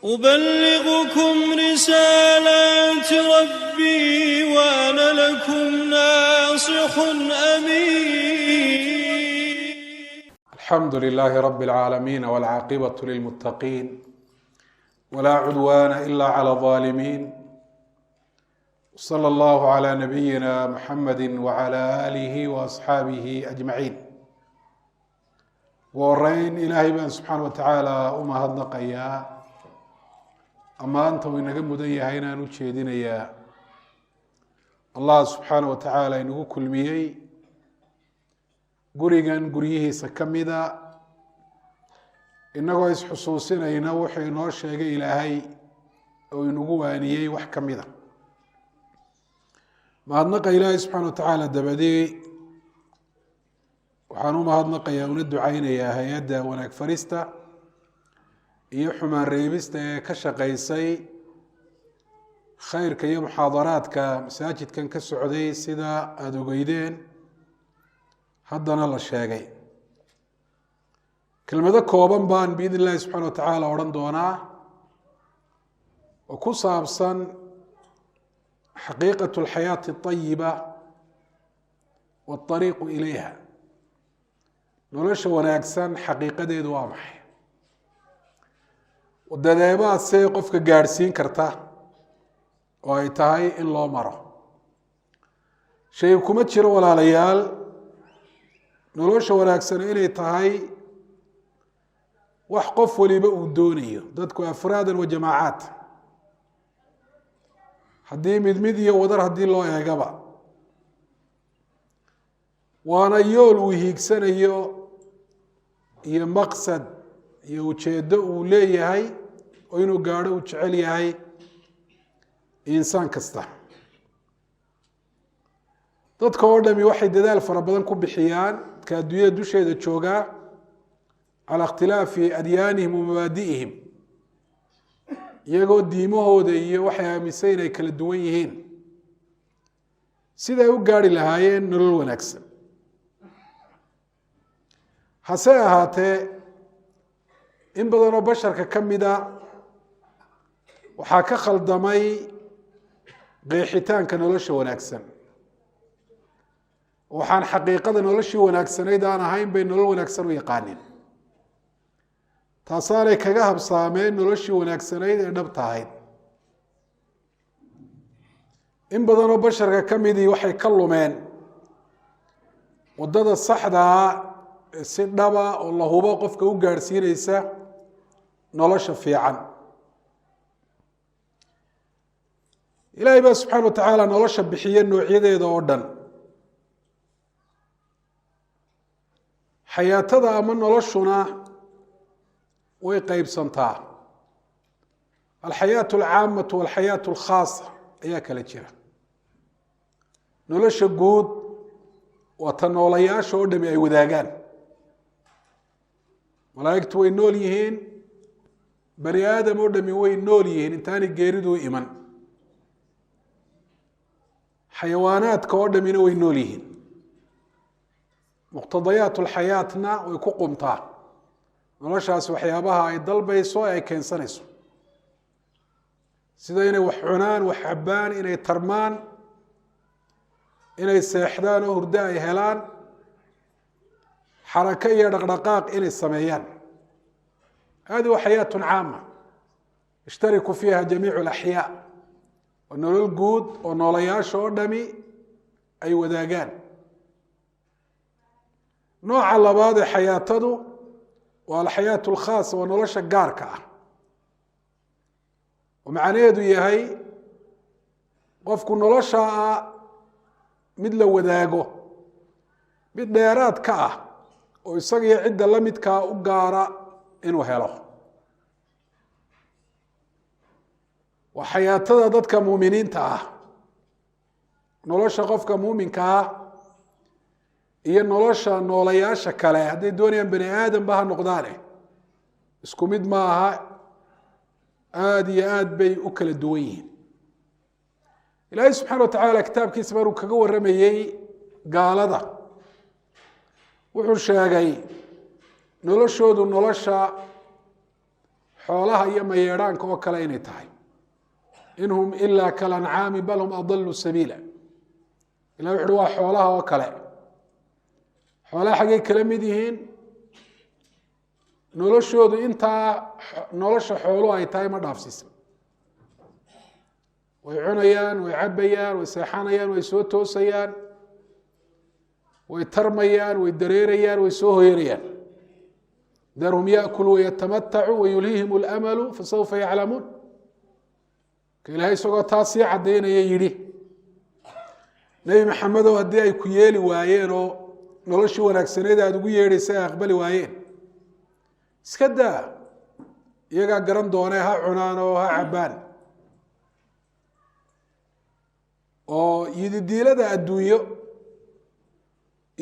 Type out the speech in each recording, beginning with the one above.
أبلغكم رسالات ربي وأنا لكم ناصح أمين. الحمد لله رب العالمين والعاقبة للمتقين ولا عدوان إلا على الظالمين. صلى الله على نبينا محمد وعلى آله وأصحابه أجمعين. وورين إلهي بأن سبحانه وتعالى أمهدنقيا أما أنت وإنك مدنيا هنا نجيدين يا الله سبحانه وتعالى إنه كل ميي قريقا قريه سكمدا إنه إس حصوصنا ينوحي نوشيق إلهي أو إنه وانيي وحكمدا mahadnaqa ilaahay subxaana watacaala dabadii waxaan u mahadnaqayaa una ducaynayaa hay-adda wanaag farista iyo xumaan reebista ee ka shaqaysay khayrka iyo muxaadaraadka masaajidkan ka socday sida aada ogeydeen haddana la sheegay. kelmado kooban baan biidn illahi subxana watacaala odhan doonaa oo ku saabsan حقيقة الحياة الطيبة والطريق إليها. nolosha wanaagsan xaqiiqadeedu waa maxay? wadadaabaad see qofka gaadhsiin karta oo ay tahay in loo maro. shay kuma jiro walaalayaal nolosha wanaagsan inay tahay wax qof waliba uu doonayo, dadku afraadan wa jamaacaat, haddii mid iyo wadar haddii loo eegaba, waana yool uu hiigsanayo iyo maqsad iyo ujeeddo uu leeyahay oo inuu gaadho uu jecel yahay insaan kasta. dadka oo dhami waxay dadaal fara badan ku bixiyaan ka adduunyada dusheeda joogaa calaa ikhtilaafi adyaanihim wa mabaadi'ihim, iyagoo diimahooda iyo waxay aaminsan inay kala duwan yihiin siday u gaari lahaayeen nolol wanaagsan. hase ahaatee in badan oo basharka ka mida waxaa ka khaldamay qeexitaanka nolosha wanaagsan. waxaan xaqiiqada noloshii wanaagsanayd aan ahayn bay nolol wanaagsan u yaqaanin. taasaanay kaga habsaameen noloshii wanaagsanayd ee dhabta ahayd. in badanoo basharka ka midii waxay ka lumeen waddada saxdaa ee si dhaba oo la hubo qofka u gaadhsiinaysa nolosha fiican. ilaahay baa subxaana watacaala nolosha bixiye noocyadeeda oo dhan. xayaatada ama noloshuna way qaybsantaa. alxayaatu alcaamatu walxayaatu alkhaasa ayaa kala jira. nolosha guud waa ta noolayaasha oo dhami ay wadaagaan. malaa'igtu way nool yihiin, bani aadam oo dhami way nool yihiin intaanay geeridu iman. xayawaanaadka oo dhamina way nool yihiin. muqtadayaat alxayaatna way ku qumtaa noloshaas waxyaabaha ay dalbayso ee ay keensanayso, sida inay wax cunaan, wax cabbaan, inay tarmaan, inay seexdaan oo hurdo ay helaan, xarako iyo dhaqdhaqaaq inay sameeyaan. hadi wa xayaat caama ishtariku fiiha jamiicu alaxyaa. waa nolol guud oo noolayaasha oo dhami ay wadaagaan. nooca labaad ee xayaatadu waa alxayaat alkhaasa, waa nolosha gaarka ah oo macnaheedu yahay qofku noloshaa mid la wadaago, mid dheeraad ka ah oo isaga iyo cidda la midkaa u gaara inuu helo. waa xayaatada dadka muuminiinta ah. nolosha qofka muuminka ah iyo nolosha noolayaasha kale hadday doonayaan bani aadamba ha noqdaane isku mid ma aha, aada iyo aad bay u kala duwan yihiin. ilaahay subxaana watacaala kitaabkiisa maruu kaga warramayey gaalada wuxuu sheegay noloshoodu nolosha xoolaha iyo mayeedhaanka oo kale inay tahay in hum ilaa kalancaami bal hum adallu sabiila ilahi wuxuuhi waa xoolaha oo kale xoolaha xaggay kala mid yihiin noloshoodu intaa nolosha xooluhu ay tahay ma dhaafsiisa way cunayaan way cabayaan way seexanayaan way soo toosayaan way tarmayaan way dareerayaan way soo hoyanayaan darhum yaأkulu wayatamatacuu wayulhiihim اlamalu fasawfa yaclamuun ka ilahay isagoo taa sii caddaynaya yidhi nebi maxamedow haddii ay ku yeeli waayeen oo noloshii wanaagsaneed aada ugu yeedhaysa ay aqbali waayeen iska daa iyagaa garan doonee ha cunaan oo ha cabbaan oo yididiilada adduunyo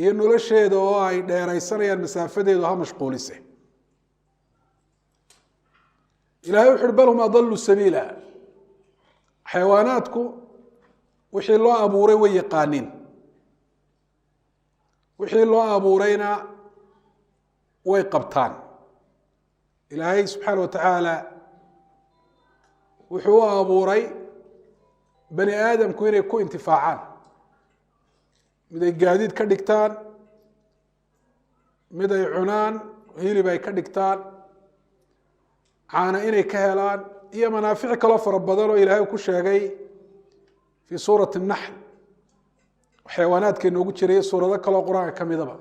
iyo nolosheeda oo ay dheeraysanayaan masaafadeedu ha mashquulise ilahay wuxu uhi bal hum adallu sabiila xayawaanaadku wixii loo abuuray way yaqaaniin wixii loo abuurayna way qabtaan ilaahay subxaana wa tacaala wuxuu u abuuray bani aadamku inay ku intifaacaan mid ay gaadiid ka dhigtaan mid ay cunaan hilib ay ka dhigtaan caana inay ka helaan iyo manaafic kaloo fara badan oo ilaahay ku sheegay fii suurati الnaxl xayawaanaadka inoogu jiray suurado kaloo qur-aanka ka midaba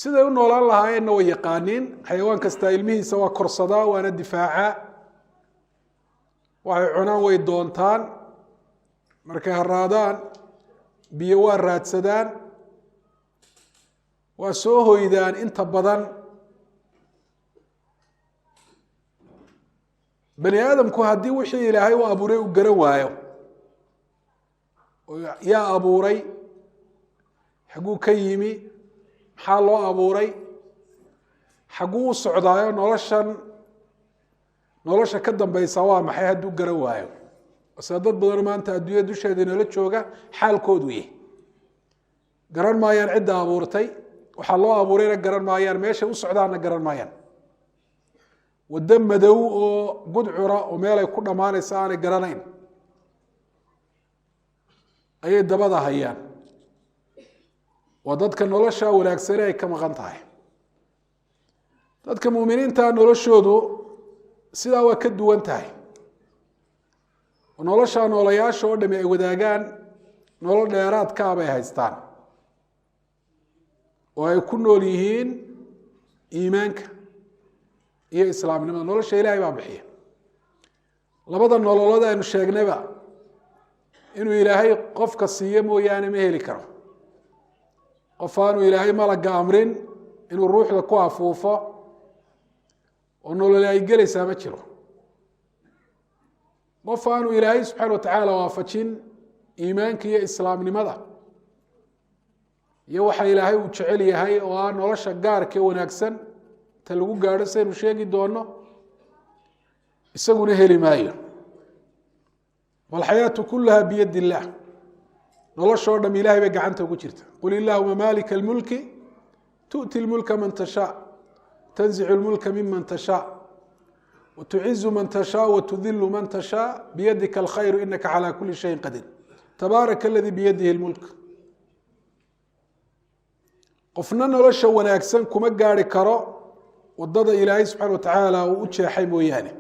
siday u noolaan lahaayeenna way yaqaaniin xayawaan kasta ilmihiisa waa korsadaa waana difaaca waxay cunaan way doontaan markay haraadaan biyo waa raadsadaan waa soo hoydaan inta badan bani aadamku haddii wixii ilaahay u abuuray u garan waayo yaa abuuray xagguu ka yimi maxaa loo abuuray xagguu u socdaayo nolosha ka dambaysa waa maxay hadduu garan waayo sida dad badan maanta adduunyada dusheeda inala jooga xaalkoodu yahy garan maayaan cidda abuurtay waxaa loo abuurayna garan maayaan meeshay u socdaanna garan maayaan waddo madow oo gudcura oo meelay ku dhammaanaysa aanay garanayn ayay dabada hayaan waa dadka nolosha wanaagsane ay ka maqan tahay dadka muuminiinta noloshoodu sidaa waa ka duwan tahay nolosha noolayaasha oo dhami ay wadaagaan nolol dheeraadkaa bay haystaan oo ay ku nool yihiin iimaanka iyo islaamnimada nolosha ilaahay baa bixiya labada nololood aynu sheegnayba inuu ilaahay qofka siiyo mooyaane ma heli karo qof aanu ilaahay malagga amrin inuu ruuxda ku afuufo oo nolol ay gelaysaa ma jiro qof aanu ilaahay subxaana wa tacaala waafajin iimaanka iyo islaamnimada iyo waxa ilaahay uu jecel yahay oo ah nolosha gaarka ee wanaagsan ta lagu gaadho saynu sheegi doono isaguna heli maayo walxayaatu kulaha biyadi illaah noloshoo dham ilahay bay gacanta ugu jirta qul illaahuma maalika almulki tu'ti lmulka man tashaa tanzicu lmulka miman tashaa wtucizu man tashaa wtudilu man tashaa biyadika alkhayru inaka calaa kuli shayin qadiir tabaaraka aladii biyadihi lmulk qofna nolosha wanaagsan kuma gaari karo wadada ilaahay subxana wa tacaala uu u jeexay mooyaane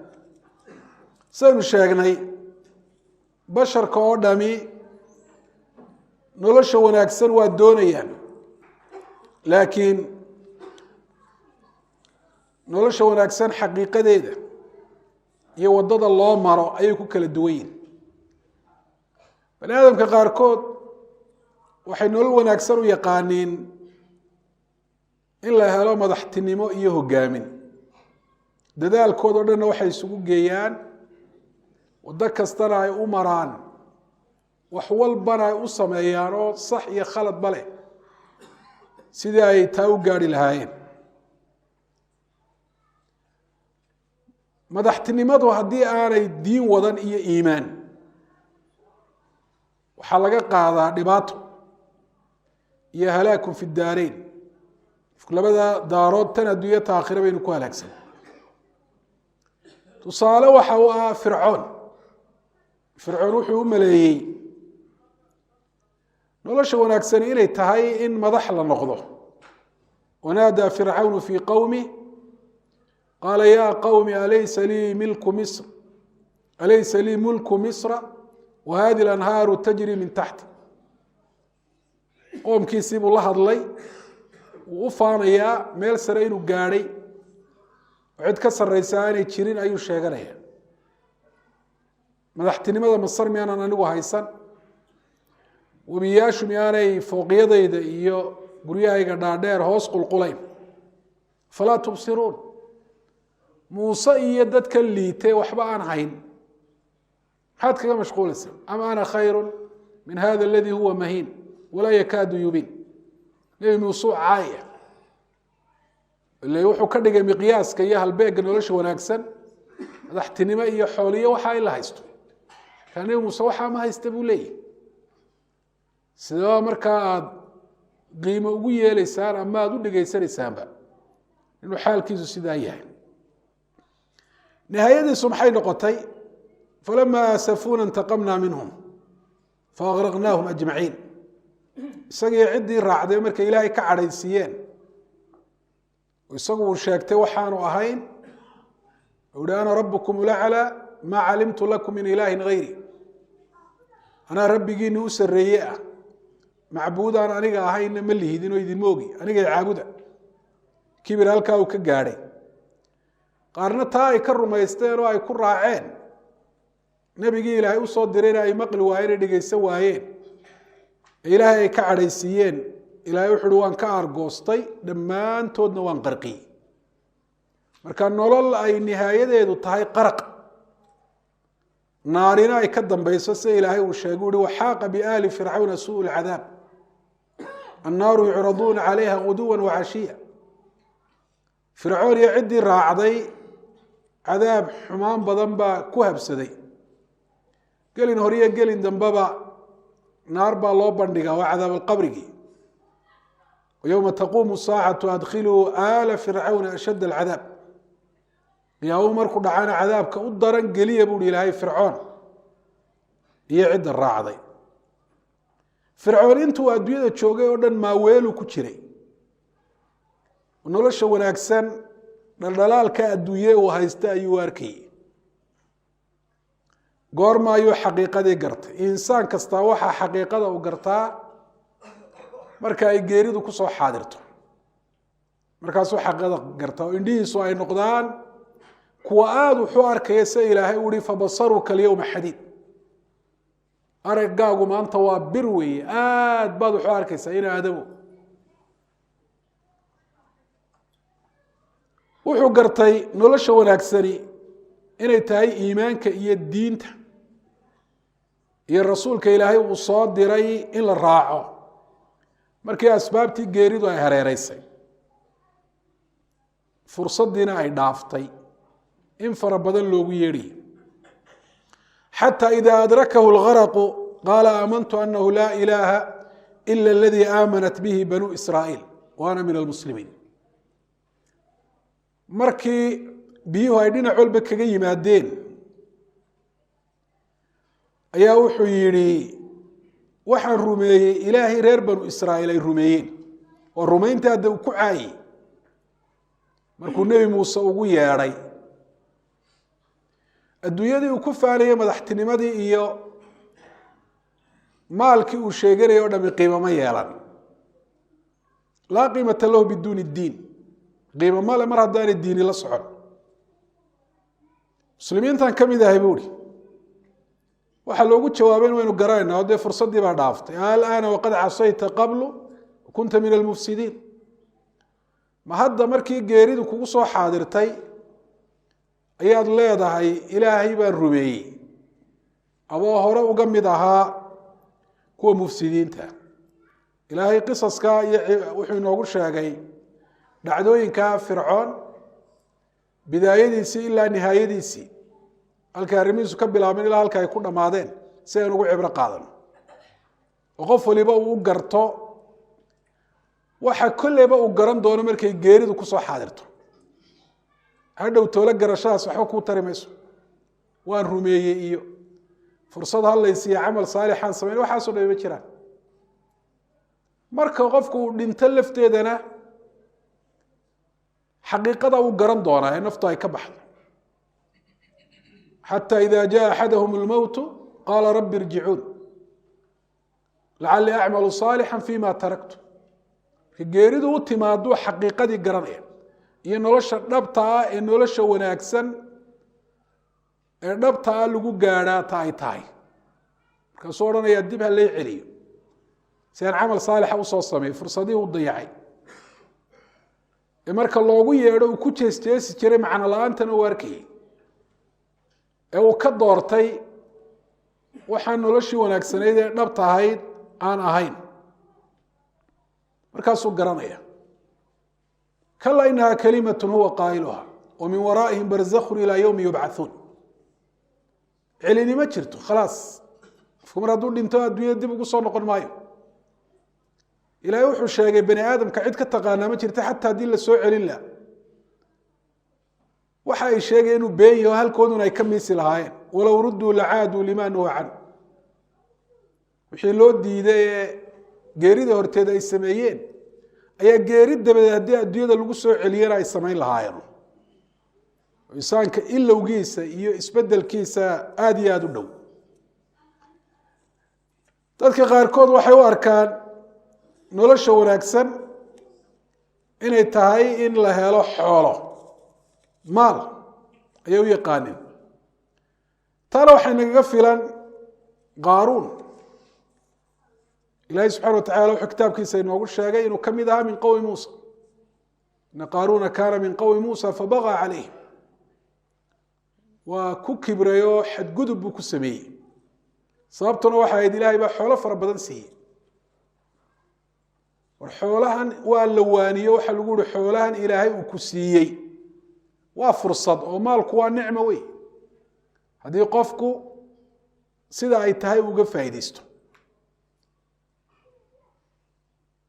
saynu sheegnay basharka oo dhami nolosha wanaagsan waa doonayaan laakiin nolosha wanaagsan xaqiiqadeeda iyo wadada loo maro ayay ku kala duwan yihin bani aadamka qaarkood waxay nolol wanaagsan u yaqaaniin in la helo madaxtinimo iyo hogaamin dadaalkood oo dhanna waxay isugu geeyaan waddo kastana ay u maraan wax walbana ay u sameeyaan oo sax iyo khaladba leh sidii ay taa u gaari lahaayeen madaxtinimadu haddii aanay diin wadan iyo iimaan waxaa laga qaadaa dhibaato iyo halaakun fi daareyn labada daarood tan adduunya ta aakhira baynu ku halaagsan tusaale waxa uu ahaa fircoon wuxuu u maleeyey nolosha wanaagsan inay tahay in madax la noqdo wanaadaa fircawn fi qawmi qaala ya qawmi alaysa lii mulku misra wahadi اlanhaaru tajri min taxti qoomkiisii buu la hadlay wuu u faanayaa meel sare inuu gaadhay cid ka sarraysa aanay jirin ayuu sheeganaya madaxtinimada masar miyaanan anigu haysan webiyaashu miyaanay fooqyadayda iyo guryahayga dhaadheer hoos qulqulayn falaa tubsiruun muuse iyo dadka liitay waxba aan hayn maxaad kaga mashquulaysa ama ana khayru min hada aladi huwa mahiin walaa yakaadu yubiin nebi muuse caaya ile wuxuu ka dhigay miqyaaska iyo halbeega nolosha wanaagsan madaxtinimo iyo xooliyo waxa ay la haysto kaa nebi muuse waxaa ma haysta buu leeyahy sidaba markaa aada qiimo ugu yeelaysaan ama aada u dhegaysanaysaanba inuu xaalkiisu sidaa yahay nihaayadiisu maxay noqotay falamaa asafuuna intaqamnaa minhum faaqraqnaahum ajmaciin isagii ciddii raacday markay ilaahay ka cadhaysiiyeen isagu uu sheegtay waxaanu ahayn uhi ana rabbukum laclaa maa calimtu lakum min ilaahin hayri anaa rabbigiini u sarreeye ah macbuudaan aniga ahayna ma lihidin oo idinma ogi anigay caabuda kibir halkaa uu ka gaadhay qaarna taa ay ka rumaysteen oo ay ku raaceen nebigii ilaahay usoo dirayna ay maqli waayeen ay dhegaysan waayeen ilaahay ay ka cadhaysiiyeen ilaahay wuxu uhi waan ka aargoostay dhammaantoodna waan qarqiyey marka nolol ay nihaayadeedu tahay qaraq naarina ay ka dambayso sida ilaahay uu sheegay uhi waxaaqa biaali fircawna suu lcadaab annaaru yucraduuna calayha guduwa wacashiya fircoon iyo ciddii raacday cadaab xumaan badan baa ku habsaday gelin horiyo gelin dambeba naar baa loo bandhigaa waa cadaab alqabrigii ويوم تقوم الساعة أدخلوا آل فرعون أشد العذاب قيامه markuu dhacana cadaabka u daran geliya buu ilaahay fircoon iyo cid raacday fircoon intuu adduunyada joogay oo dhan maaweelu ku jiray nolosha wanaagsan dhaldhalaalka adduunye uu haysta ayuu arkay goorma ayuu xaqiiqadii gartay insaan kasta waxa xaqiiqada uu gartaa marka ay geeridu ku soo xaadirto markaasuu xaqiiqada gartaa oo indhihiisu ay noqdaan kuwa aada wuxuu arkaya sida ilaahay uhi fabasaruka alyawma xadiid araggaagu maanta waa bir weeye aad baad wuxuu arkaysaa in aadamu wuxuu gartay nolosha wanaagsani inay tahay iimaanka iyo diinta iyo rasuulka ilaahay uu soo diray in la raaco markii asbaabtii geeridu ay hareereysay fursaddiina ay dhaaftay in fara badan loogu yeedhiyo xataa idaa adrakahu lgaraqu qaala aamantu annahu laa ilaaha ila aladii aamanat bihi banuu israa'iil wa ana min almuslimiin markii biyuhu ay dhinac walba kaga yimaadeen ayaa wuxuu yidhi waxaan rumeeyey ilaahay reer banu israa'iil ay rumeeyeen oo rumaynta hadda uu ku caayey markuu nebi muuse ugu yeedhay adduunyadii uu ku faanayey madaxtinimadii iyo maalkii uu sheeganayay o dhami qiimo ma yeelan laa qiimata lahu biduuni iddiin qiimo male mar haddaanay diini la socon muslimiintan ka mid ahay buuhi waxaa loogu jawaabay in waynu garanayna o dee fursaddii baa dhaaftay alaana waqad casayta qablu kunta min almufsidiin ma hadda markii geeridu kugu soo xaadirtay ayaad leedahay ilaahay baan rumeeyey adoo hore uga mid ahaa kuwa mufsidiinta ilaahay qisaska iyo wuxuu inoogu sheegay dhacdooyinka fircoon bidaayadiisii ilaa nihaayadiisii halkay arrimihiisu ka bilaabeen ilaa halka ay ku dhammaadeen si aynu ugu cibro qaadano oo qof waliba uu u garto waxa kolleyba uu garan doono markay geeridu ku soo xaadirto hadhow toolo garashadaas waxba kuu tari mayso waan rumeeyey iyo fursad hallaysiiyo camal saalixaan samayn waxaasoo dhan ma jiraan marka qofku uu dhinto lafteedana xaqiiqada uu garan doonaa ee naftu ay ka baxdo xataa idaa jaa axadahum almowtu qaala rabbi irjicuun lacallii acmalu saalixan fima taraktu marka geeridu u timaaduu xaqiiqadii garanaya iyo nolosha dhabta ah ee nolosha wanaagsan ee dhabta ah lagu gaadhaa ta ay tahay markaasuu odhanayaa dib ha lay celiyo si aan camal saalixa usoo sameeyo fursadihii u dayacay ee marka loogu yeedho uu ku jeesjeesi jiray macno la-aantana u arkayay ee uu ka doortay waxaan noloshii wanaagsanayd ee dhabta ahayd aan ahayn markaasuu garanaya kala inahaa kalimatun huwa qaa'iluha wa min waraa'ihim barzakhun ilaa yowmi yubcathuun celini ma jirto khalaas qofku mar hadduu dhinto adduunyada dib ugu soo noqon maayo ilaahay wuxuu sheegay bani aadamka cid ka taqaanaa ma jirta xataa haddii la soo celin laha waxa ay sheegeen inuu been yaho halkooduna ay ka miisi lahaayeen walow rudduu lacaaduu limaa nuhu can wixii loo diiday ee geerida horteeda ay sameeyeen ayaa geeri dabadeed haddii adduunyada lagu soo celiyana ay samayn lahaayeen insaanka ilowgiisa iyo isbedelkiisa aada iyo aada u dhow dadka qaarkood waxay u arkaan nolosha wanaagsan inay tahay in la helo xoolo maal ayay u yaqaaneen taana waxay nagaga filan qaaruun ilaahay subxana watacala wuxuu kitaabkiisa inoogu sheegay inuu ka mid ahaa min qowmi muusa ina qaaruuna kaana min qowmi muusa fabagaa calayh waa ku kibray oo xadgudub buu ku sameeyey sababtuna waxay ahayd ilaahay baa xoolo fara badan siiyey war xoolahan waa la waaniyo waxa lagu yihi xoolahan ilaahay uu ku siiyey waa fursad oo maalku waa nicmo wey haddii qofku sida ay tahay uga faa'iidaysto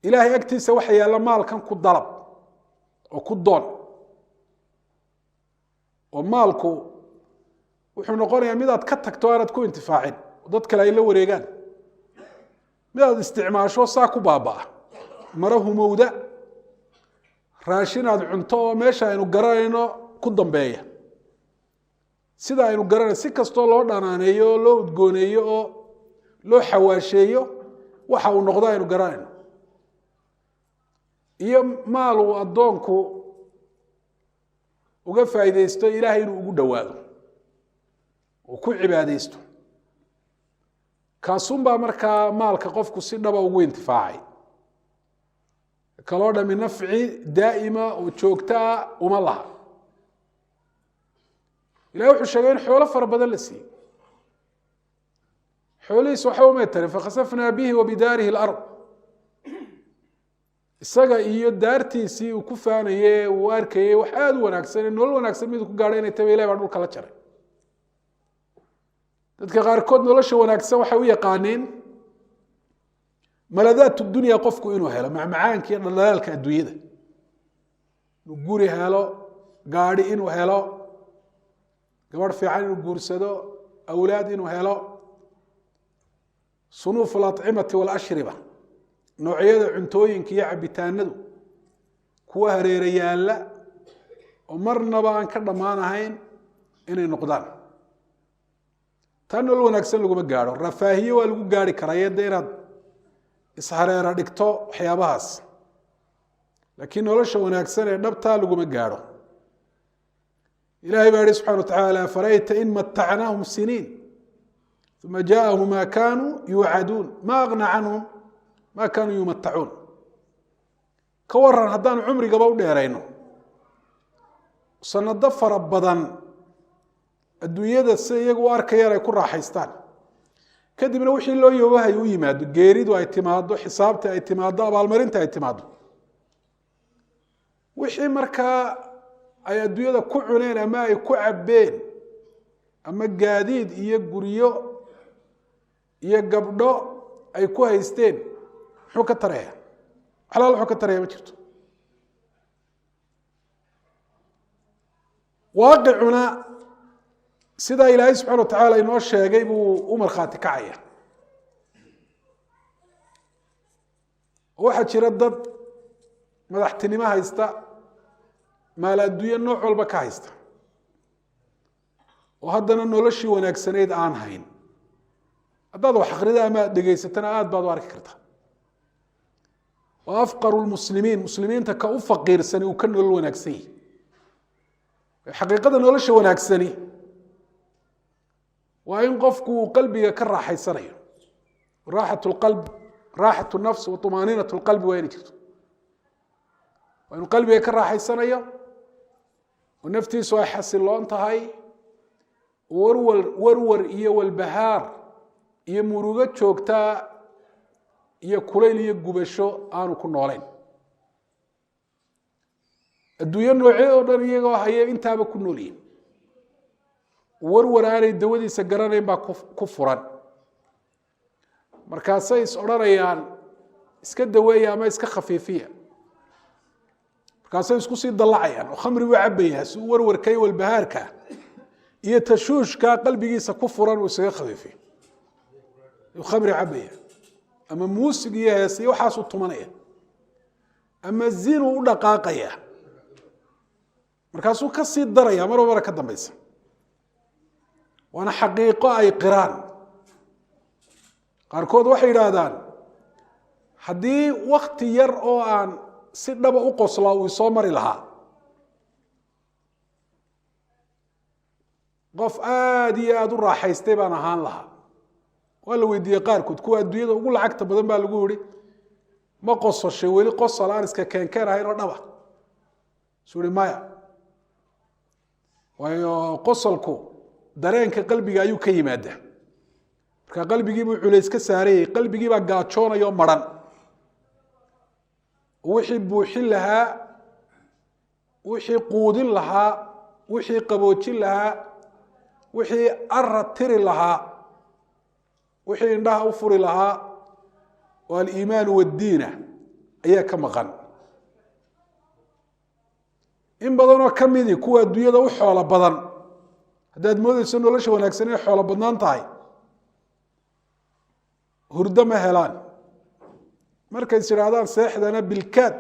ilaahay agtiisa waxa yaalla maalkan ku dalab oo ku doon oo maalku wuxuu noqonayaa midaad ka tagto aanad ku intifaacin oo dad kale ay la wareegaan midaad isticmaasho saa ku baaba'a mara humowda raashin aad cunto oo meesha aynu garanayno ku dambeeya sida aynu garanayno si kastoo loo dhanaaneeyo oo loo udgooneeyo oo loo xawaasheeyo waxa uu noqdo aynu garanayno iyo maal uu addoonku uga faa'iidaysto ilaahay inuu ugu dhowaado oo ku cibaadaysto kaasunbaa markaa maalka qofku si dhaba ugu intifaacay kaloo dhami nafci daa'ima oo joogtaa uma laha ilahay wuxuu sheegay in xoolo fara badan la siiyey xoolihiis waxba umay tarin fakhasafnaa bihi wa bidaarihi alard isaga iyo daartiisii uu ku faanaye uu arkayey wax aada u wanaagsan nolol wanaagsan miduu ku gaadhay inay tahay ilahay baa dhulka la jaray dadka qaarkood nolosha wanaagsan waxay u yaqaaneen maladaat dunya qofku inuu helo macmacaanka iyo dhalaalka adduunyada inuu guri helo gaadhi inuu helo gabadh fiican inuu guursado awlaad inuu helo sunuuf alacimati walashriba noocyada cuntooyinka iyo cabitaanadu kuwa hareera yaalla oo marnaba aan ka dhammaan ahayn inay noqdaan taa nolol wanaagsan laguma gaadho rafaahiye waa lagu gaari karaa yadda inaad ishareera dhigto waxyaabahaas laakiin nolosha wanaagsan ee dhabtaa laguma gaadho ilahay baa yihi subxana watacaala farayta in matacnaahum siniin uma jaaahum ma kanuu yuucaduun ma agna canhum ma kanuu yumatacuun ka waran haddaanu cumrigaba u dheerayno sanado fara badan adduunyada si iyagu u arkayaan ay ku raaxaystaan kadibna wixii loo yoogahay u yimaado geeridu ay timaado xisaabta ay timaado abaalmarinta ay timaado wixii markaa ay adduunyada ku cuneen ama ay ku cabbeen ama gaadiid iyo guryo iyo gabdho ay ku haysteen muxuu ka taraya xalaal wuxuu ka taraya ma jirto waaqicuna sida ilaahay subxaana wa tacaala inoo sheegay buu u markhaati kacaya waxaa jira dad madaxtinimo haysta maal adduunye nooc walba ka haysta oo haddana noloshii wanaagsanayd aan hayn haddaad wax akhrida ama aad dhegaysatana aad baad u arki kartaa wa afqaru lmuslimiin muslimiinta ka u faqiirsani uu ka nolol wanaagsan yahi xaqiiqada nolosha wanaagsani waa in qofku uu qalbiga ka raaxaysanayo raaxatu lqalb raaxatu nafs wa tumaaninatu lqalbi waa inay jirto waa inuu qalbiga ka raaxaysanayo oo naftiisu ay xasiloon tahay warwar iyo walbahaar iyo murugo joogtaa iyo kulayl iyo gubasho aanu ku noolayn adduunyo noocyo oo dhan iyagoo haya intaaba ku noolyihin warwar aanay dawadiisa garanayn baa ku furan markaasay is odhanayaan iska daweeya ama iska khafiifiya markaasay isku sii dallacayaan oo khamri buu cabayaa si uu warwarka iyo walbahaarka iyo tashuushka qalbigiisa ku furan uu isaga khafiifiyo khamri cabaya ama muusig iyo hees iyo waxaasuu tumanaya ama zinu u dhaqaaqaya markaasuu ka sii daraya mar walbana ka dambaysa waana xaqiiqo ay qiraan qaarkood waxay yidhaahdaan haddii wakti yar oo aan si dhaba u qoslaa uu soo mari lahaa qof aada iyo aada u raaxaystay baan ahaan lahaa waa la weydiiyey qaarkood kuwa adduunyada ugu lacagta badan baa lagu yihi ma qososhay weli qosol aan iska keenkeen ahayn oo dhaba suu ihi maya waayo qosolku dareenka qalbiga ayuu ka yimaadaa marka qalbigiibuu culays ka saarayay qalbigiibaa gaajoonayoo maran wixii buuxin lahaa wixii quudin lahaa wixii qaboojin lahaa wixii ara tiri lahaa wixii indhaha u furi lahaa oo aliimaanu waddiina ayaa ka maqan in badanoo ka midii kuwa adduunyada u xoolo badan haddaad moodayso nolosha wanaagsan inay xoolo badnaan tahay hurdo ma helaan markay is idhaahdaan seexdana bilkaad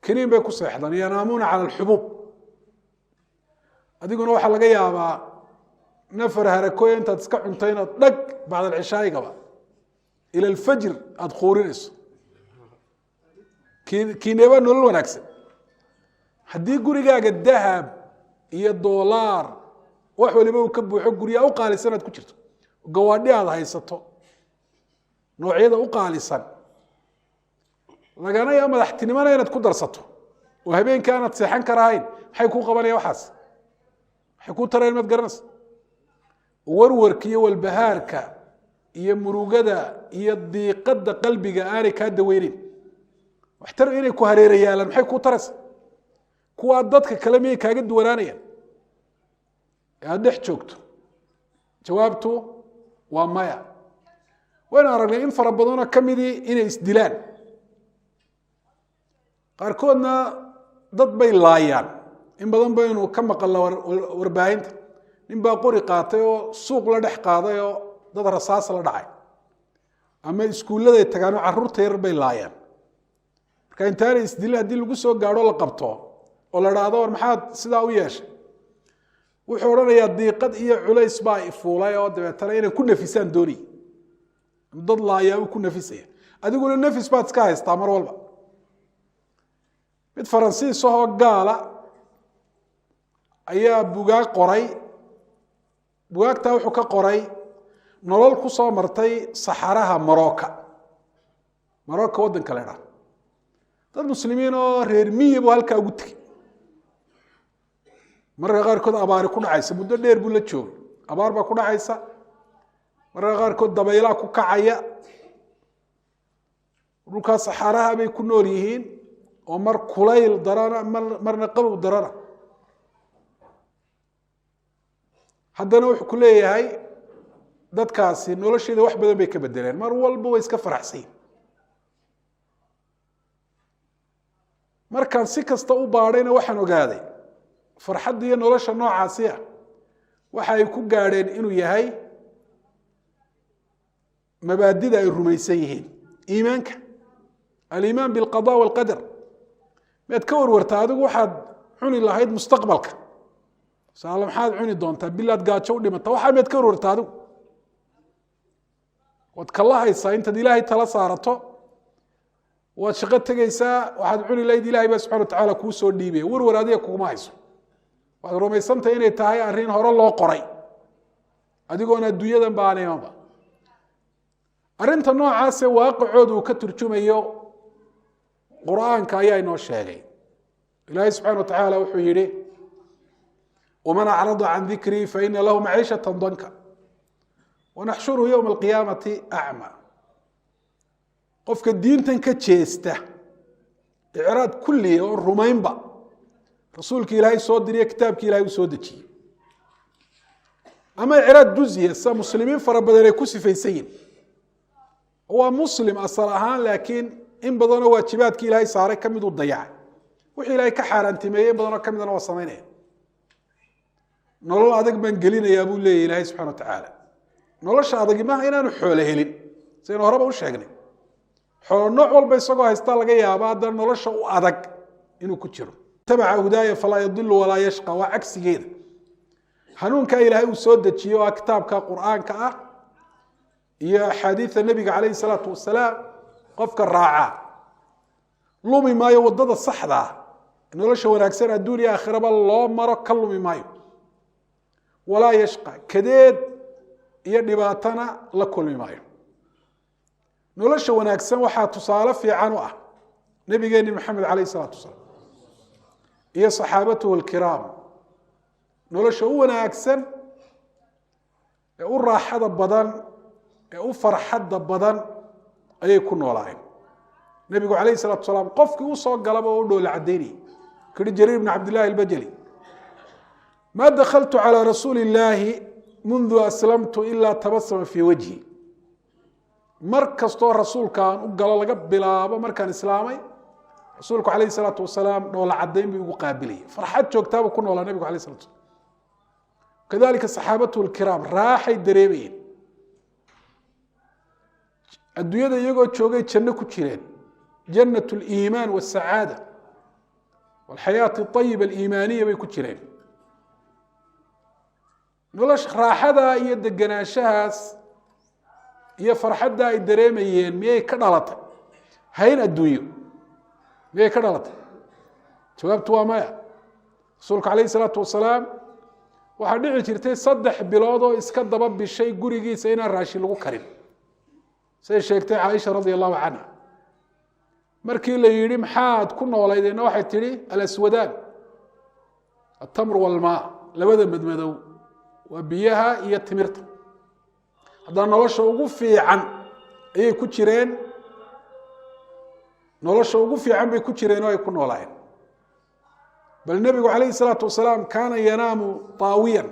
kaniin bay ku seexdaan yanaamuuna cala alxubuub adiguna waxaa laga yaabaa nafar harakooya intaad iska cuntay inaad dhag bacd alcishaa'igaba ila alfajr aada quurinayso kiineebaa nolol wanaagsan haddii gurigaaga dahab iyo doolaar wax waliba uu ka buuxo guryaa u qaalisan aad ku jirto gawaadhi aad haysato noocyada u qaalisan lagana yaa madaxtinimona inaad ku darsato oo habeenkii aanad seexan karahayn maxay kuu qabanaya waxaas maxay kuu tareen maad garanaysa warwarka iyo walbahaarka iyo murugada iyo diiqada qalbiga aanay kaa daweyneyn waxtar inay ku hareerayaalaan maxay kuu taraysa kuwaa dadka kale miyay kaaga duwanaanayaan ee aada dhex joogto jawaabtu waa maya waynu aragnay in fara badanoo ka midii inay isdilaan qaarkoodna dad bay laayaan in badan baynu ka maqalna warbaahinta nin baa qori qaatay oo suuq la dhex qaaday oo dad rasaas la dhacay ama iskuulladay tagaanoo carruurta yar bay laayaan marka intaanay isdilin haddii lagu soo gaadho la qabto oo la dhaahdo war maxaad sidaa u yeeshay wuxuu odhanayaa diiqad iyo culays baa ifuulay oo dabeetana inay ku nafisaan doonay dad laayaa uu ku nafisaya adiguna nafis baad iska haystaa mar walba mid faransiis ahoo gaala ayaa bugaag qoray bugaagtaa wuxuu ka qoray nolol ku soo martay saxaraha marocco waddanka la idhaha dad muslimiin oo reer miyi buu halkaa ugu tegey mararka qaarkood abaari ku dhacaysa muddo dheer buu la joogay abaar baa ku dhacaysa mararka qaarkood dabaylaa ku kacaya dhulkaas saxaraha bay ku nool yihiin oo mar kulayl darana marna qabow darana haddana wuxuu ku leeyahay dadkaasi nolosheeda wax badan bay ka bedeleen mar walba way iska faraxsan yihin markaan si kasta u baadhayna waxaan ogaaday farxadda iyo nolosha noocaasi ah waxa ay ku gaadheen inuu yahay mabaadida ay rumaysan yihiin iimaanka aliimaan bilqada walqadar maad ka warwarta adigu waxaad cuni lahayd mustaqbalka saala maxaad cuni doontaa bilaad gaajo u dhimata waxaa maad ka warwarta adigu waad kala haysaa intaad ilaahay tala saarato waad shaqo tegaysaa waxaad cuni lahayd ilaahay baa subxana watacaala kuu soo dhiibaya warwar adiga kuguma hayso waxaad rumaysantahay inay tahay arrin hore loo qoray adigoona adduunyadan baanaymanba arrinta noocaase waaqicooda uu ka turjumayo qur'aanka ayaa inoo sheegay ilaahay subxana watacaala wuxuu yidhi waman acrada can dikrii faina lahu maciishata danka wanaxshuruhu yowma alqiyaamati acma qofka diintan ka jeesta icraad kulliya oo rumaynba rasuulka ilaahay soo diriye kitaabkii ilahay uu soo dejiyey ama icraad juziya sida muslimiin fara badan ay ku sifaysan yihin waa muslim asal ahaan laakiin in badanoo waajibaadkii ilaahay saaray ka miduu dayacay wixii ilaahay ka xaaraantimeeyey in badanoo ka midana waa samaynaya nolol adag baan gelinayaa buu leeyahy ilaahay subxana watacaala nolosha adagi maaha inaanu xoolo helin saynu horeba u sheegnay xoolo nooc walba isagoo haystaa laga yaaba haddana nolosha u adag inuu ku jiro tabaca hudaaya falaa yadilu walaa yashqa waa cagsigeeda hanuunkaa ilaahay uu soo dejiye waa kitaabka qur'aanka ah iyo axaadiida nebiga calayhi salaatu wasalaam qofka raaca lumi maayo waddada saxda ah nolosha wanaagsan adduun iyo aakhiraba loo maro ka lumi maayo walaa yashqa kadeed iyo dhibaatana la kulmi maayo nolosha wanaagsan waxaa tusaale fiican u ah nebigeenni maxamed calayhi salaatu wasalaam iyo saxaabatuhu alkiraam nolosha u wanaagsan ee u raaxada badan ee u farxadda badan ayay ku noolaayeen nebigu calayhi salatu wasalaam qofkii u soo galaba oo u dhoola caddaynayay kiri jariir bn cabdillahi albajali ma dakaltu calى rasuuli illaahi mundu aslamtu ilaa tabasama fii wajhi mar kastoo rasuulka aan u galo laga bilaabo markaan islaamay rasuulku calayhi salaatu wasalaam dhoola caddayn buu igu qaabilayay farxad joogtaabuu ku noolaa nebigu alayh salatu salam kadalika saxaabatuhu lkiraam raaxay dareemayeen adduunyada iyagoo joogay janno ku jireen jannat liimaan wasacaada walxayaati ayiba aliimaaniya bay ku jireen nolosha raaxadaa iyo deganaanshahaas iyo farxadda ay dareemayeen miyay ka dhalatay hayn adduunyo miyay ka dhalatay jawaabtu waa maya rasuulka calayhi salaatu wasalaam waxaa dhici jirtay 3 bilood oo iska daba bishay gurigiisa inaan raashin lagu karin say sheegtay caaisha radia allahu canha markii la yidhi maxaad ku noolaydeenna waxay tidhi alaswadaan atamr walmaa labada madmadow waa biyaha iyo timirta haddana nolosha ugu fiican ayay ku jireen nolosha ugu fiican bay ku jireen oo ay ku noolaayeen bal nebigu calayhi salaatu wasalaam kaana yanaamu taawiyan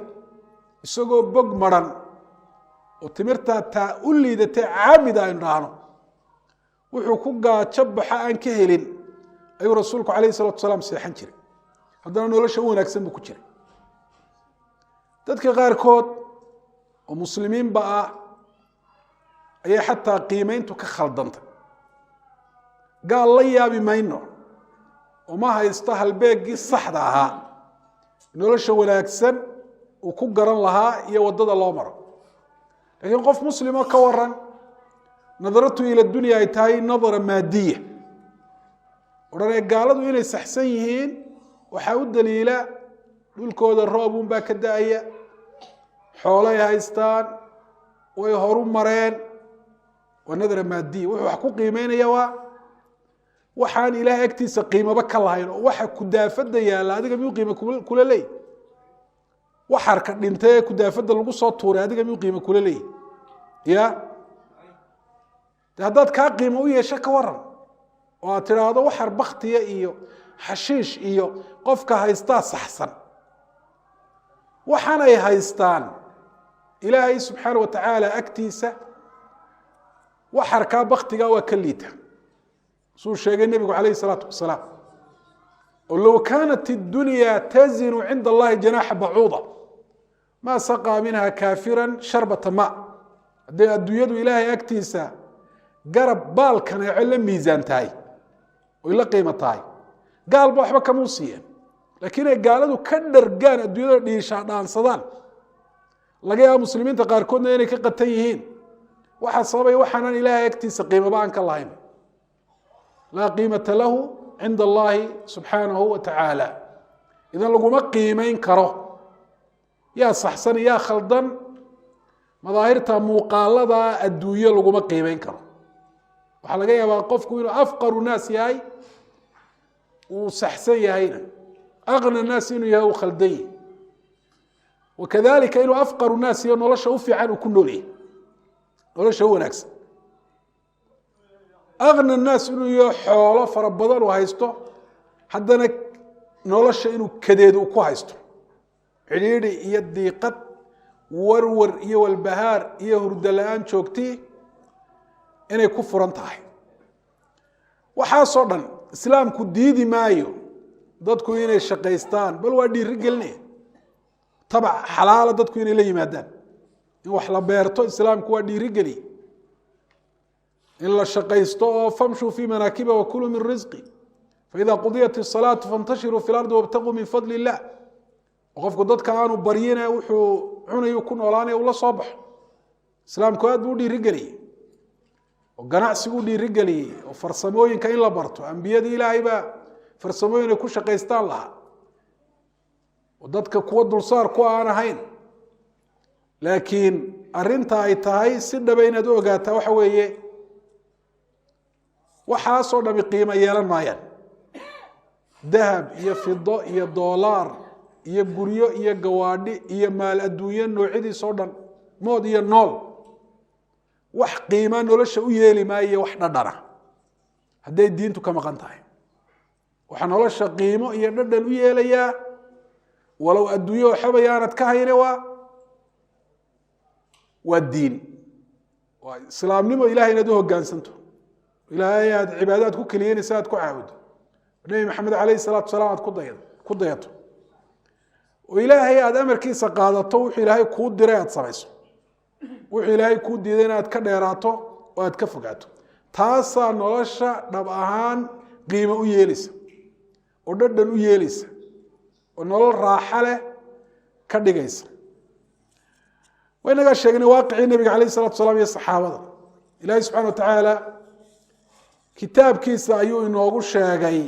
isagoo bog maran oo timirtaa taa u liidatay caamida aynu dhahno wuxuu ku gaajo baxa aan ka helin ayuu rasuulku calayhi salaatu wasalaam seexan jiray haddana nolosha u wanaagsan buu ku jiray dadka qaarkood oo muslimiinba ah ayay xataa qiimayntu ka khaldantay gaal la yaabi mayno oo ma haysto halbeeggii saxda ahaa nolosha wanaagsan uu ku garan lahaa iyo waddada loo maro laakiin qof muslimo ka waran nadaratu ila dunya ay tahay nadara maadiya odhanee gaaladu inay saxsan yihiin waxaa u daliila dhulkooda roobun baa ka da-aya xoolay haystaan way horu mareen waa nadara maadiya wuxuu wax ku qiimeynaya waa waxaan ilaahay agtiisa qiimaba ka lahayn oo waxa kudaafada yaalla adiga miyuu qiimo kula leey waxarka dhintay kudaafada lagu soo tuuray adiga miyuu qiimo kula leey ya haddaad kaa qiimo u yeesho ka waran oo aad tidhaahdo waxar baktiya iyo xashiish iyo qofka haystaa saxsan waxaanay haystaan ilaahay subxaana wa tacaala agtiisa waxarkaa baktiga waa ka liita suu sheegay nebigu calayhi salaatu wasalaam ولو كانت الدنيا تزن عند الله جناح بعوضة ما سقى منها كافرا شربة ماء. الدنيا إلهي أكتيسا قرب بالكنا يعلم ميزان تاي وإلا قيمة تاي قال بوحبا كموسيا لكن قالوا كدر قان الدنيا دي شعدان صدان لقيا مسلمين تقاركون إنك قد تيهين واحد صابي وحنا إلهي أكتيسا قيمة بانك الله لا قيمة له عند الله سبحانه وتعالى. إذا لقوا قيمين كره يا صحسن يا خلدن مظاهرتها مقالدة الدوية لقوا قيمين كره وحلقا يا قفكم إنه أفقر الناس ياي وسحسن ياينا أغنى الناس إنه يهو خلدي وكذلك إنه أفقر الناس إنه لا شوفي عنه كله ليه ولا شو نكس أغنى الناس إنه يحوله فربضان وهايستو حدنا نولش إنه كديد وكوهايستو عريري يدي قد ورور إيه والبهار إيه هردلان شوكتي إنه كفران تاهي وحاصرا إسلام كديدي مايو dadku inay shaqaystaan bal waa dhiirigelnay taba xalaal dadku inay la yimaadaan in wax la beerto islaamku waa dhiirigeli in la shaqaysto oo famshu fi manakiba wa kulu min rizqi fa idha qudiyat as-salatu fantashiru fil ardi wabtaghu min fadli Allah qofku dadka aanu bariyina wuxuu cunayo ku noolaanay ula soo baxo islaamku aad buu dhiirigeli oo ganacsigu dhiirigeli oo farsamooyinka in la barto anbiyada ilaahay ba farsamooyin ku shaqaystaan laha wadadka kuwa dulsaar ku aan ahayn laakiin arinta ay tahay si dhab inaad ogaataa waxa weeye waxa soo dhabi qiimo yeelan maayaan dahab iyo fido iyo dollar iyo guryo iyo gawaadhi iyo maal adduunyo noocidii soo dhan mood iyo nool wax qiimo nolosha u yeeli maayo wax dhadhana haday diintu ka maqan tahay waxaan nolosha qiimo iyo dhadhan u yeelayaa walow adduunyo xabayaanad ka hayne waa diin waa islaamnimo ilaahay inaad u hoggaansanto ilaahay aad cibaadaad ku kaliyeynaysa aad ku caabudo nabi maxamed calayhi salaatu wasalaam aad ku dayato oo ilaahay aad amarkiisa qaadato wuxuu ilaahay kuu diray aad samayso wuxuu ilaahay kuu diiday inaad ka dheeraato oo aad ka fogaato taasaa nolosha dhab ahaan qiimo u yeelaysa oo dhadhan u yeelaysa oo nolol raaxo leh ka dhigaysa waynaga sheegnay waaqicii nabiga calayhi salaatu wasalaam iyo saxaabada ilaahay subxaana wa tacaala kitaabkiisa ayuu inoogu sheegay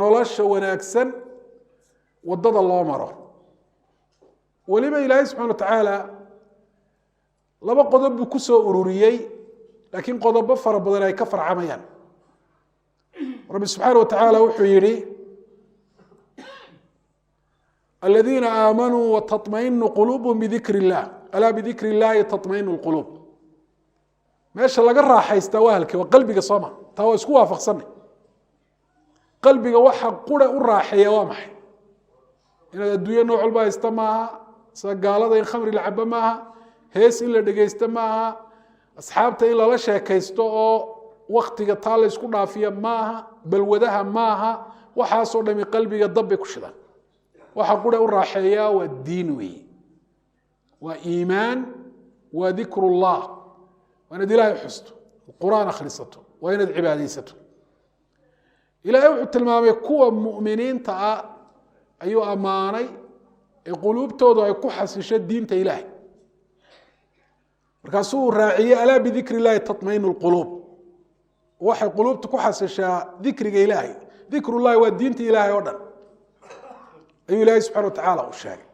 nolosha wanaagsan wadada loo maro waliba ilaahay subxaana wa tacaala laba qodob buu ku soo ururiyey laakiin qodobo fara badan ay ka farcamayaan رب سبحانه وتعالى وحيري الذين آمنوا وتطمئن قلوبهم بذكر الله ألا بذكر الله تطمئن القلوب ماشي لقى راح يستواهلك وقلبك صمع تهو اسكوها فخصني قلبك وحق قرى الراح يوامح إن الدنيا نوع البا يستمعها سقالة الخمر لعبة معها هيس إلا دقا يستمعها أصحابته إلا لا شاكيستو waqtiga taal isku dhaafiya maaha balwadaha maaha waxa soo dhami qalbiga dab ku shida waxa qura u raaxeeya waa diin weey waa iimaan waa dhikrullah wana dilaahi xusto quraan akhrisato waa inaad cibaadaysato ilaahay wuxuu tilmaamay kuwa muuminiinta ah ayuu amaanay ee quluubtoodu ay ku xasisho diinta ilaahay markaasuu raaciyay ala bi dhikrillah tatmainul qulub waxay quluubtu ku xasishaa dhikriga ilaahay dhikrullah waa diinta ilaahay oo dhan ayuu ilaahay subxaanahu wa tacaala u sheegay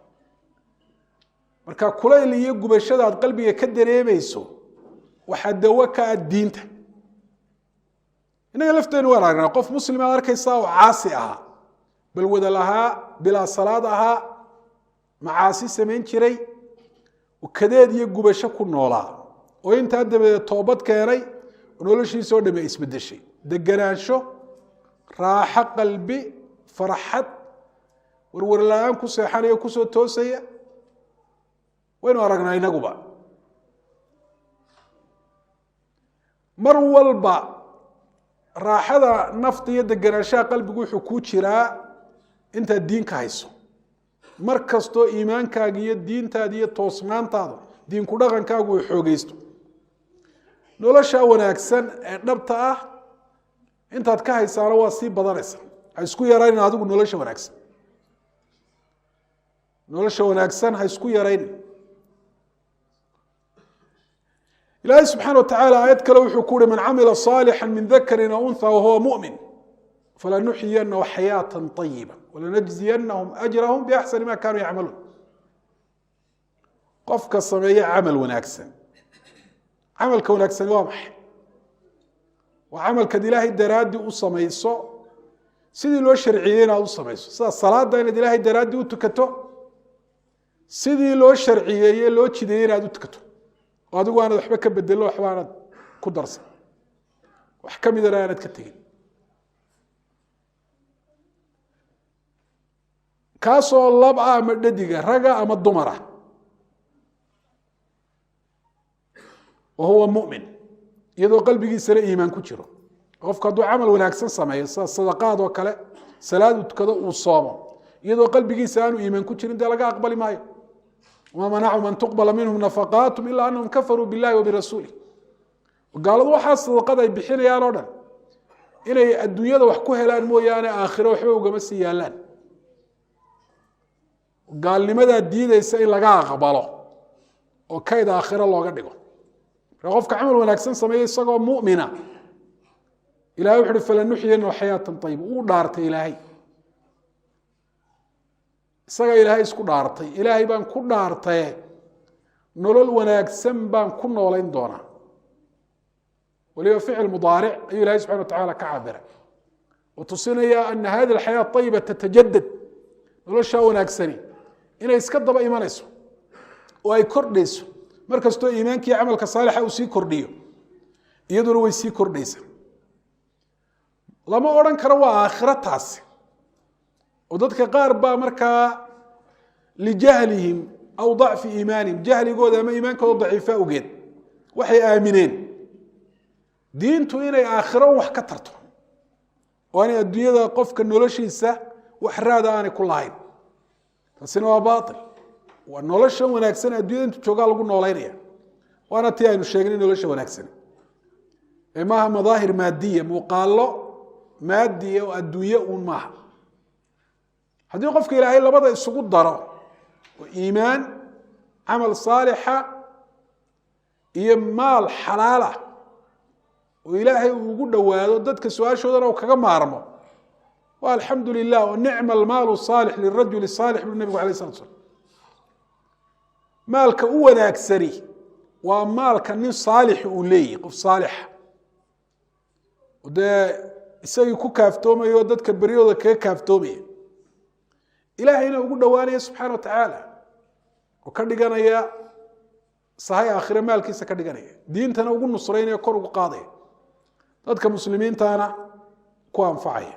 marka kulayl iyo gubashada aad qalbiga ka dareemayso waxaa dawo ka ah diinta inaga lafteenu waan aragnaa qof muslim aad arkaysaa oo caasi ahaa bal wada lahaa bilaa salaad ahaa macaasi samayn jiray oo kadeed iyo gubasho ku noolaa oo intaa dabadeed toobad keenay noloshiisa oo dhamay isbedeshay deganaansho raaxo qalbi farxad warwar la'aan ku seexanaya ku soo toosaya waynu aragnaa inaguba mar walba raaxada nafta iyo deganaanshaha qalbigu wuxuu ku jiraa intaad diin ka hayso mar kastoo iimaankaaga iyo diintaada iyo toosnaantaada diin ku dhaqankaagu uu xoogaysto nolosha wanaagsan ee dhabta ah intaad ka haysaana waa sii badanaysa ha isku yaraynin adigu nolosha wanaagsan ha isku yaraynin ilaahay subxaana watacaala aayad kale wuxuu ku uhi man camila صaalixا min dakrin aw unha wahuwa muؤmin falanuxyiyanahu xayaaةa طayiba walanajziyanahum أjrahum biaxsani ma kanuu yacmaluun qofka sameeya camal wanaagsan camalka wanaagsani waa maxay waa camalkaad ilaahay daraaddii u samayso sidii loo sharciyey inaad u samayso sida salaada inaad ilaahay daraaddii u tukato sidii loo sharciyeeye loo jideeyey inaad u tukato oo adigu aanad waxba ka bedello waxba aanad ku darsan wax ka midana aanad ka tegin kaasoo lab ah ama dhadiga raga ama dumara wa huwa mu'min iyadoo qalbigiisana iimaan ku jiro qofku hadduu camal wanaagsan sameeyo sida sadaqaad oo kale salaad uu tukado uu soomo iyadoo qalbigiisa aanu iimaan ku jirin dee laga aqbali maayo wama manacum an tuqbala minhum nafaqaatum ilaa anahum kafaruu billahi wabirasuulih gaaladu waxaa sadaqada ay bixinayaan oo dhan inay adduunyada wax ku helaan mooyaane aakhiro waxba ugama sii yaalaan gaalnimadaa diidaysa in laga aqbalo oo kayd aakhiro looga dhigo qofka camal wanaagsan sameeya isagoo mu'mina ilahay wuxu uhi falanuxyiyanahu xayaatan ayiba uu dhaartay ilaahay isagaa ilaahay isku dhaartay ilaahay baan ku dhaartaye nolol wanaagsan baan ku noolayn doonaa waliba ficil mudaaric ayuu ilahay subxana wa tacala ka cabiray oo tusinaya ana hadi alxayaa ayiba tatajadad noloshaa wanaagsani inay iska daba imanayso oo ay kordhayso mar kastoo iimaankii camalka saalixa uu sii kordhiyo iyaduna way sii kordhaysa lama odhan karo waa aakhiro taasi oo dadka qaar baa markaa lijahlihim aw dacfi iimaanihim jahligooda ama iimaankooda daciifa awgeed waxay aamineen diintu inay aakhiro wax ka tarto oo aanay adduunyada qofka noloshiisa wax raada aanay ku lahayn taasina waa baatil waa nolosha wanaagsan adduunyada intu joogaa lagu noolaynaya waana tii aynu sheegnay nolosha wanaagsan ee maaha madaahir maadiya muuqaalo maadiya oo adduunye uun maaha haddii qofka ilaahay labada isugu daro oo iimaan camal saalixa iyo maal xalaala oo ilaahay uu ugu dhowaado dadka su-aashoodana uu kaga maarmo waa alxamdu lilah oo nicma almaalu saalix lirajuli saalix buu nabigu alay slat slam maalka u wanaagsani waa maalka nin saalixi uu leeyahy qof saalixa dee isagii ku kaaftoomaya oo dadka beryooda kaga kaaftoomaya ilaahayna ugu dhowaanaya subxaana wa tacaala oo ka dhiganaya sahay aakhire maalkiisa ka dhiganaya diintana ugu nusraynaya kor ugu qaadaya dadka muslimiintana ku anfacaya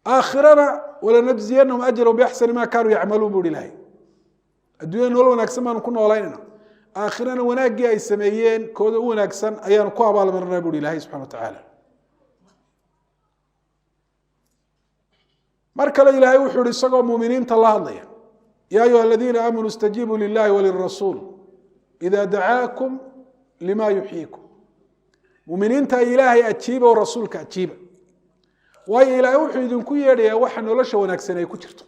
aakhirana walanajziyanahum ajrahum biaxsani ma kaanuu yacmaluun buu ilaahay adduunyada nolol wanaagsan baanu ku noolaynayna aakhirana wanaaggii ay sameeyeen kooda u wanaagsan ayaanu ku abaalmarinaa bui ilaahay subxana wa tacaala mar kale ilaahay wuxuu ihi isagoo muminiinta la hadlaya ya ayuha aladiina aamanuu istajiibuu lilahi walirasuul ida dacaakum lima yuxyiikum muminiinta ilaahay ajiiba oo rasuulka ajiiba waayo ilaahay wuxuu idinku yeedhayaa waxa nolosha wanaagsan ay ku jirto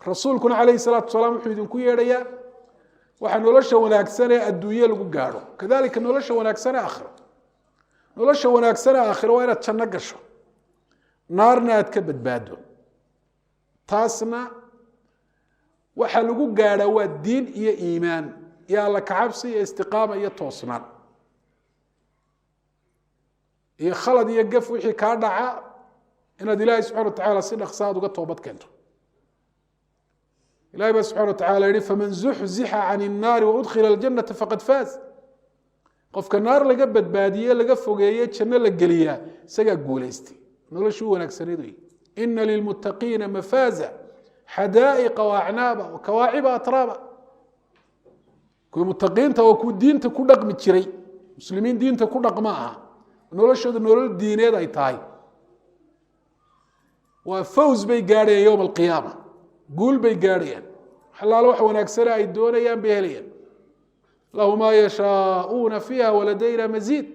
rasuulkuna calayhi salaatu wasalaam wuxuu idinku yeedhayaa waxa nolosha wanaagsan ee adduunye lagu gaadho kadalika nolosha wanaagsan ee aakhiro nolosha wanaagsan ee aakhiro waa inaad janno gasho naarna aad ka badbaado taasna waxa lagu gaadhaa waa diin iyo iimaan iyo alla kacabsi iyo istiqaama iyo toosnaan iyo khalad iyo gaf wixii kaa dhaca inaad ilaahay subxana wa tacaala si dhaqsa aad uga toobad keento ilahay baa subxana wa tacala yihi faman zuxzixa can الnaari waudkhila اljanata faqad faaz qofka naar laga badbaadiye laga fogeeye janno la geliyaa isagaa guulaystay noloshuu wanaagsaneed wey ina lilmuttaqiina mafaaza xadaa'iqa waacnaaba wakawaaciba atraaba kuwii muttaqiinta oo kuwa diinta ku dhaqmi jiray muslimiin diinta ku dhaqma aha noloshooda nolol diineed ay tahay waa fawz bay gaadhayaan yowma alqiyaama guul bay gaadhayaan xalaalo wax wanaagsan ay doonayaan bay helayaan lahu maa yashaa'uuna fiiha waladayna masiid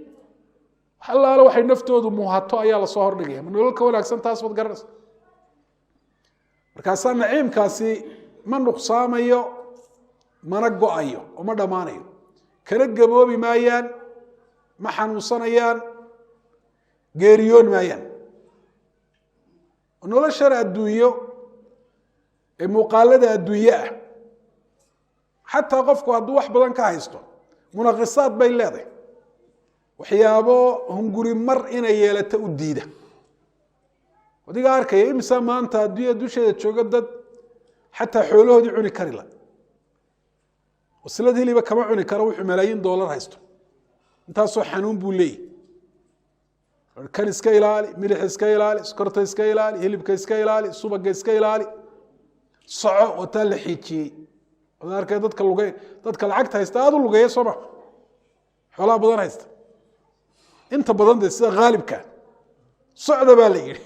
xalaalo waxay naftoodu muuhato ayaa lasoo hordhigaya ma nolol ka wanaagsan taas baad garanaysa markaasaa naciimkaasi ma nuqsaamayo mana go-ayo oo ma dhammaanayo kana gaboobi maayaan ma xanuunsanayaan geeriyoon maayaan noloshan adduunyo ee muuqaalada adduunye ah xataa qofku hadduu wax badan ka haysto munaqisaad bay leedahay waxyaabo hunguri mar inay yeelato u diida adiga arkaya imisa maanta adduunya dusheeda jooga dad xataa xoolahoodii cuni kari la waslad hiliba kama cuni karo wuxuu malaayiin doolar haysto intaasoo xanuun buu leeyahy kan iska ilaali milix iska ilaali sokorta iska ilaali hilibka iska ilaali subaga iska ilaali soco wataa la xiijiyey ad arkay dadka lacagta haysta aada u lugeeya sooma xoolaha badan haysta inta badan de sida haalibka socda baa la yidhi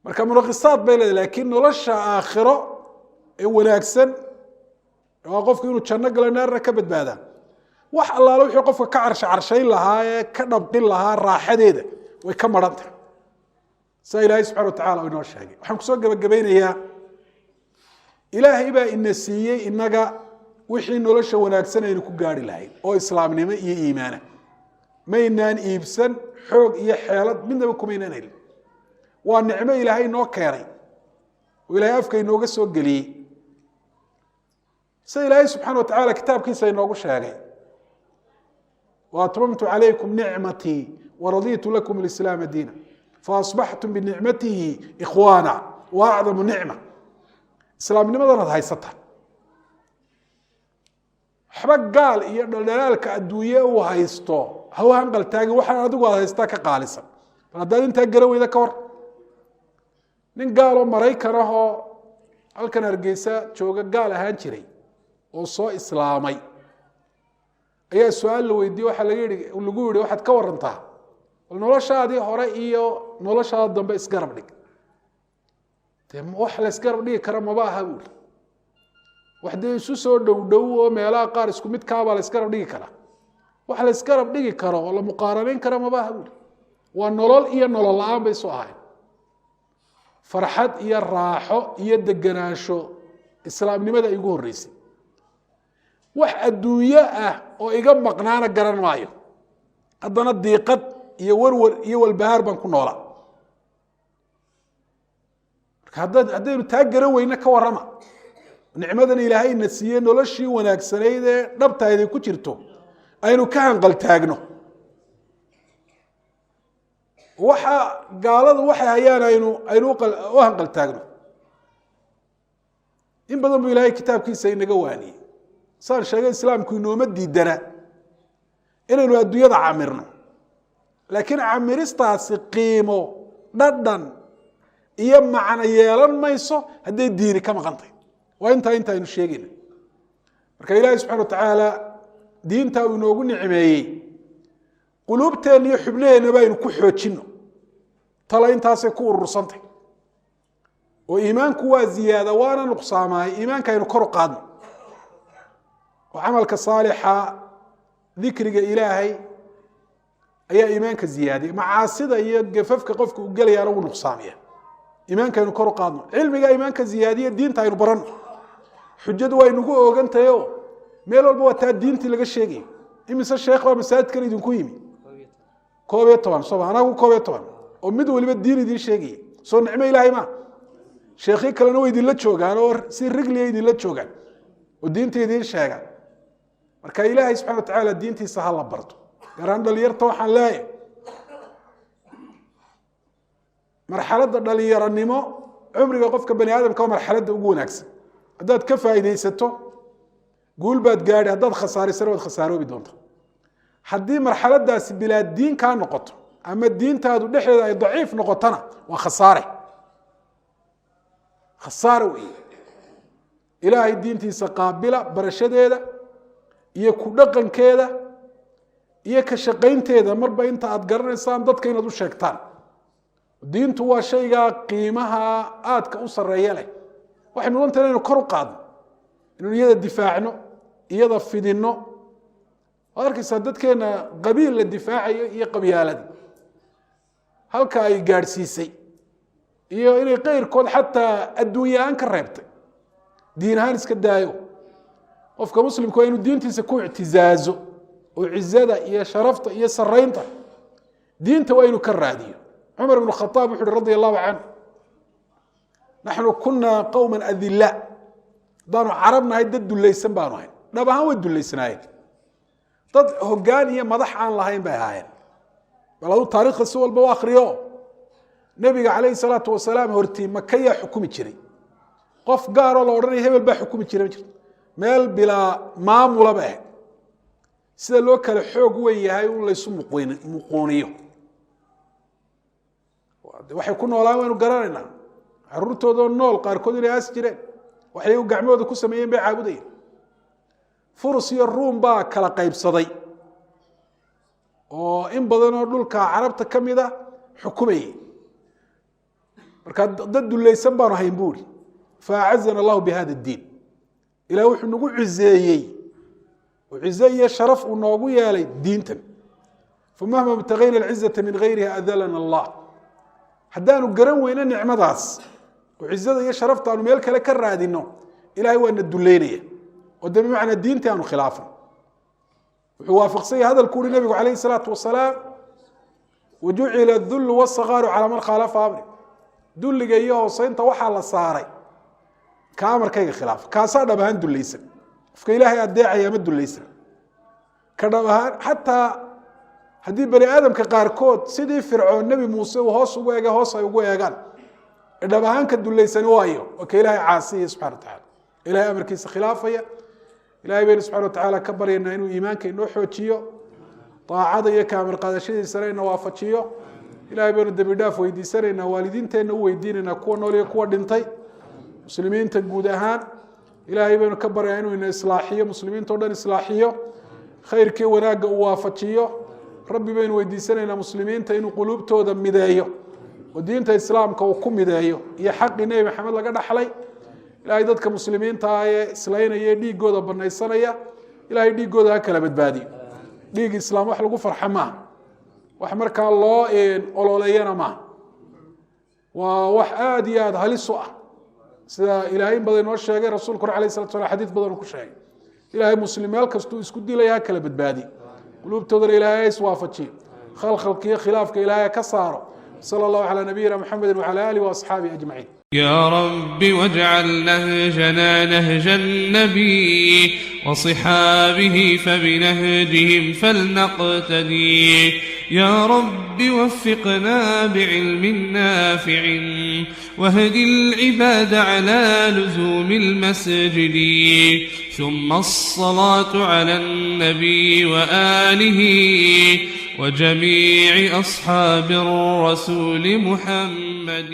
marka munaqisaad bay leedahay laakiin nolosha aakhiro ee wanaagsan waa qofku inuu janno galo naarna ka badbaadaa wax allaale wixii qofka ka carshayn lahaa ee ka dhabqin lahaa raaxadeeda way ka maran tahay saa ilaahay subxana wa tacala inoo sheegay waxaan kusoo gebagabaynayaa ilaahay baa ina siiyey inaga wixii nolosha wanaagsan aynu ku gaari lahayn oo islaamnimo iyo iimaana maynaan iibsan xoog iyo xeelad midnaba kumaynaan helin waa nicmo ilaahay noo keenay oo ilaahay afka inooga soo geliyey sida ilaahay subxaana wa tacala kitaabkiisa inoogu sheegay وأتممت عليكم نعمتي ورضيت لكم الإسلام دينا فأصبحتم بنعمته إخوانا وأعظم نعمة إسلام لماذا هايستها حرق قال دلالك أدوية وهايستو هو هنقل تاقي وحنا أدوه هايستاك قالسا فهذا انت قروا إذا كور نين قالوا مريكا رهو halkan Hargeysa jooga gaal ahaan jiray oo soo islaamay ayaa su'aal la weydiiyay waxa lagu yiri waxaad ka warantaa noloshaadii hore iyo noloshaada dambe isgarab dhig wax la isgarab dhigi kara ma baaha buul waxday isu soo dhow oo meelaha qaar isku mid ka baa la isgarab dhigi kara wax la isgarab dhigi karo oo la muqaaraneyn kara ma baaha buul waa nolol iyo nolol la'aan bay soo ahayn farxad iyo raaxo iyo deganaansho islaamnimada igu horeysay wax adduunyo ah oo iga maqnaana garan maayo haddana diiqad iyo warwar iyo walbahaar baan ku noolaa marka haddaynu taa garan weyne ka warrama nicmadan ilaahay na siiyey noloshii wanaagsanayd ee dhabtaydii ku jirto aynu ka hanqal taagno waxa gaaladu waxay hayaan aynu u hanqal taagno in badan buu ilaahay kitaabkiisa inaga waaniyey saan sheegay islaamku inooma diidana inaynu adduunyada camirno laakiin camiristaasi qiimo dhadhan iyo macno yeelan mayso hadday diini ka maqan tahay waa inta aynu sheegayna marka ilaahay subxana wa tacaala diinta uu inoogu nicmeeyey quluubteena iyo xubnaheennaba aynu ku xoojinno tala intaasay ku urursantahy oo iimaanku waa ziyaada waana nuqsaamaay iimaanka aynu kor u qaadno oo camalka saalixa dikriga ilaahay ayaa iimaanka ziyaadiyay macaasida iyo gafafka qofka uu gelayaana wuu nuqsaamiya iimaanka aynu kor u qaadno cilmiga iimaanka ziyaadiya diinta aynu baranno xujadu waa inugu oogantahay oo meel walba waa taa diintii laga sheegaya imise sheekh baa masaajidkan idinku yimi 11 soo anagu 11 oo mid waliba diin idin sheegay soo nicmo ilaahay ma sheekhi kalena way idin la joogaan oo si rigliya idin la joogaan oo diinta idin sheegaan marka ilaahay subxaanahu wa ta'ala diintiisa ha la barto garan dhalinyarta waxaan leeyahay marxaladda dhalinyaranimo cumriga qofka bani aadamka waa marxaladda ugu wanaagsan haddaad ka faa'iidaysato guul baad gaadhi haddaad khasaarisan waad khasaaroobi doontaa haddii marxaladaasi bilaa diin kaa noqoto ama diintaadu dhexdeeda ay daciif noqotona waa khasaare wey ilaahay diintiisa qaabila barashadeeda iyo ku dhaqankeeda iyo ka shaqaynteeda marba inta aad garanaysaan dadka inaad u sheegtaan. diintu waa shayga qiimaha aadka u sareeya leh. waxaynu u doontaa inaynu kor u qaadno, inaynu iyada difaacno, iyada fidinno. waad arkaysaa dadkeena qabiil la difaacayo iyo qabyaalada halka ay gaadhsiisay, iyo inay qayrkood xataa adduunyaan ka reebtay, diin ahaan iska daayo. qofka muslimku waa inuu diintiisa ku ictizaazo oo cizada iyo sharafta iyo saraynta diinta waa inuu ka raadiyo. cumar ibn khataab wuxuu uhi radi allahu canhu, naxnu kunaa qowman adilaa, haddaanu carab nahay dad dulaysan baanu ahayn. dhab ahaan way dulaysanaayeen, dad hoggaan iyo madax aan lahayn bay ahaayeen. bal aduu taariikhda si walba u akriyo, nebiga calayhi salaatu wasalaam hortii maka yaa xukumi jiray. qof gaaroo la odhanaya hebel baa xukumi jiray ma jirto. meel bilaa maamula ba ahayd. sida loo kale xoog weyn yahay un laysu muquuniyo. waxay ku noolaan waynu garanaynaa. caruurtoodoo nool qaarkood inay aasi jireen, waxay u gacmahooda ku sameeyeen bay caabudayeen. furus iyo ruum baa kala qaybsaday oo in badanoo dhulka carabta ka mid a xukumayay. markaa dad dulaysan baanu ahayn buuri. faacazana allahu bihada diin, ilaah wuxuu nagu cizeeyey oo cize iyo sharaf uu noogu yeelay diintan. famahma ibtagayna alcizata min gayriha adalana allah. haddaanu garan weyno nicmadaas oo cizada iyo sharafta aanu meel kale ka raadino, ilahay waa na duleynaya oo de bimacnaa diintii aanu khilaafno. wuxuu waafaqsanya hadalku uhi nabigu calayhi salaatu wasalaam, wajucila adullu wasagaaru calaa man khaalafa amri. dulliga iyo hooseynta waxaa la saaray ka amarkayga khilaafa. kaasaa dhab ahaan dulaysan. qofka ilaahay adeecaya ma dulaysan. ka dhab ahaan xataa haddii bani aadamka qaarkood sidii fircoon nebi muuse uu hoos ugu eega hoos ay ugu eegaan, dhab ahaan ka dulaysani waayo oo ka ilaahay caasiyaya subxana watacaala, ilahay amarkiisa khilaafaya. ilahay baynu subxana watacaala ka baryaynaa inuu iimaanka inoo xoojiyo, daacada iyo ka amar qaadashadiisana ina waafajiyo. ilahay baynu dembi dhaaf weydiisanaynaa, waalidiinteenna u weydiinaynaa, kuwa nool iyo kuwa dhintay, muslimiinta guud ahaan. ilahay baynu ka baryaa inuu ina islaaxiyo, muslimiinta o dhan islaaxiyo, khayrkii wanaagga uu waafajiyo. rabbi baynu weydiisanaynaa muslimiinta inuu quluubtooda mideeyo oo diinta islaamka uu ku mideeyo iyo xaqii nebi maxamed laga dhaxlay. ilahay dadka muslimiinta ah ee islaynaya dhiigooda banaysanaya, ilahay dhiigooda ha kala badbaadiyo. dhiig islaam wax lagu farxa maaha, wax markaa loo ololeeyana maaha. waa wax aada iyo aada halis u ah, sida ilaahay in badan inoo sheegay rasuulkuna alayh salatu salam xadiis badan uu ku sheegay. ilahay muslim meel kastuu isku dilaya ha kala badbaadiyo, quluubtoodana ilaahay is waafajiyo, khalkhalkiyo khilaafka ilaahay ka saaro. صلى الله على نبينا محمد وعلى آله وأصحابه أجمعين. يا رب واجعل نهجنا نهج النبي وصحابه فبنهجهم فلنقتدي. يا رب وفقنا بعلم نافع وهد العباد على لزوم المسجد. ثم الصلاة على النبي وآله وجميع أصحاب الرسول محمد.